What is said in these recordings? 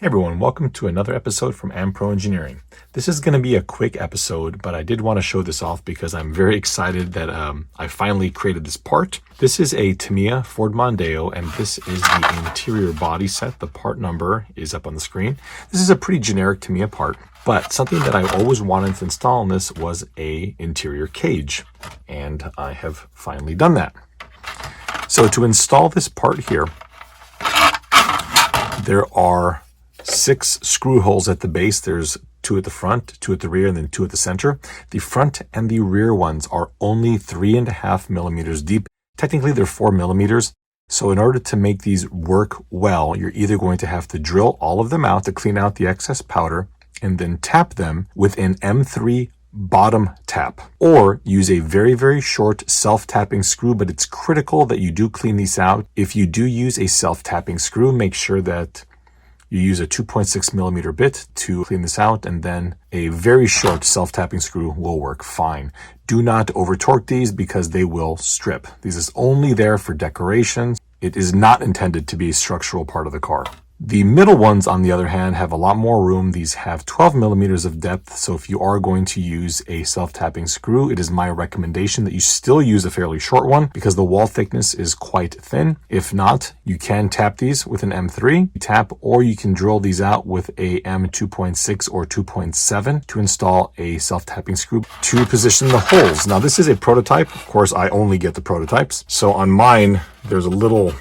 Hey everyone, welcome to another episode from Pro Engineering. This is going to be a quick episode, but I did want to show this off because I'm very excited that I finally created this part. This is a Tamiya Ford Mondeo, and this is the interior body set. The part number is up on the screen. This is a pretty generic Tamiya part, but something that I always wanted to install in this was a interior cage, and I have finally done that. So to install this part here, there are 6 screw holes at the base. There's 2 at the front, 2 at the rear, and then 2 at the center. The front and the rear ones are only 3.5 millimeters deep. Technically, they're 4 millimeters. So in order to make these work well, you're either going to have to drill all of them out to clean out the excess powder and then tap them with an M3 bottom tap, or use a very, very short self-tapping screw, but it's critical that you do clean these out. If you do use a self-tapping screw, make sure that you use a 2.6 millimeter bit to clean this out, and then a very short self-tapping screw will work fine. Do not over torque these because they will strip. This is only there for decoration. It is not intended to be a structural part of the car. The middle ones, on the other hand, have a lot more room. These have 12 millimeters of depth, so if you are going to use a self-tapping screw, it is my recommendation that you still use a fairly short one because the wall thickness is quite thin. If not, you can tap these with an M3 tap, or you can drill these out with a M2.6 or 2.7 to install a self-tapping screw to position the holes. Now, this is a prototype. Of course, I only get the prototypes. So on mine, there's a little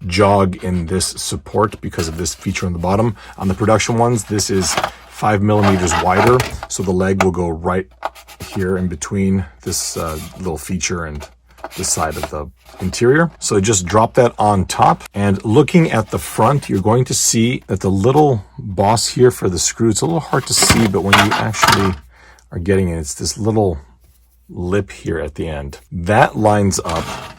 jog in this support because of this feature on the bottom. On the production ones, this is 5 millimeters wider, so the leg will go right here in between this little feature and this side of the interior. So just drop that on top, and looking at the front, you're going to see that the little boss here for the screw, it's a little hard to see, but when you actually are getting it, it's this little lip here at the end. That lines up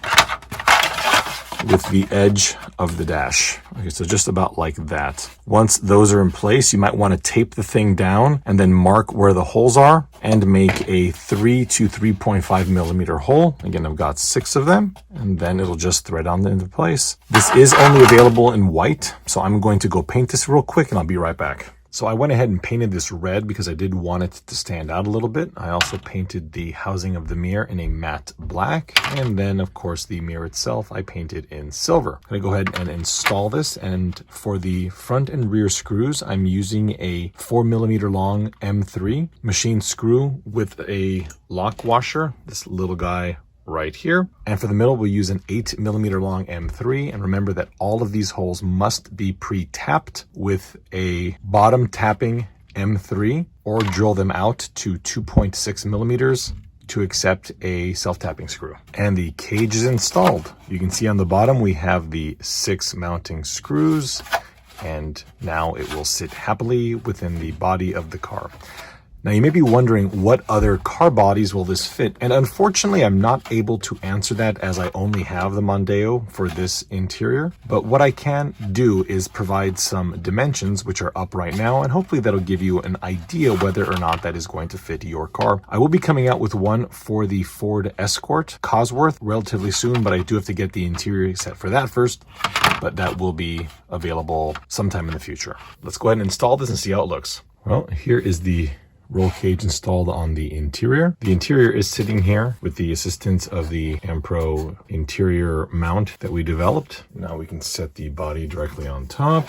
with the edge of the dash. Okay, so just about like that. Once those are in place, you might want to tape the thing down and then mark where the holes are and make a 3 to 3.5 millimeter hole. Again, I've got 6 of them, and then it'll just thread on into place. This is only available in white, so I'm going to go paint this real quick and I'll be right back. So I went ahead and painted this red because I did want it to stand out a little bit. I also painted the housing of the mirror in a matte black. And then, of course, the mirror itself, I painted in silver. I'm going to go ahead and install this. And for the front and rear screws, I'm using a 4 millimeter long M3 machine screw with a lock washer, this little guy right here. And for the middle, we'll use an 8 millimeter long M3. And remember that all of these holes must be pre-tapped with a bottom tapping M3, or drill them out to 2.6 millimeters to accept a self-tapping screw. And the cage is installed. You can see on the bottom, we have the 6 mounting screws, and now it will sit happily within the body of the car. Now, you may be wondering, what other car bodies will this fit? And unfortunately, I'm not able to answer that as I only have the Mondeo for this interior. But what I can do is provide some dimensions, which are up right now, and hopefully that'll give you an idea whether or not that is going to fit your car. I will be coming out with one for the Ford Escort Cosworth relatively soon, but I do have to get the interior set for that first. But that will be available sometime in the future. Let's go ahead and install this and see how it looks. Well, here is the roll cage installed on the interior. The interior is sitting here with the assistance of the Pro interior mount that we developed. Now we can set the body directly on top.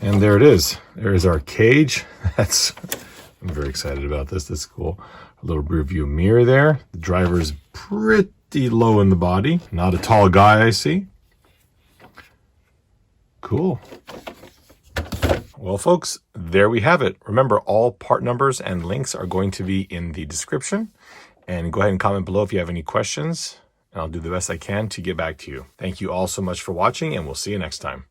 And there it is. There is our cage. I'm very excited about this. That's cool. A little rear view mirror there. The driver is pretty low in the body. Not a tall guy, I see. Cool. Well, folks, there we have it. Remember, all part numbers and links are going to be in the description. And go ahead and comment below if you have any questions, and I'll do the best I can to get back to you. Thank you all so much for watching, and we'll see you next time.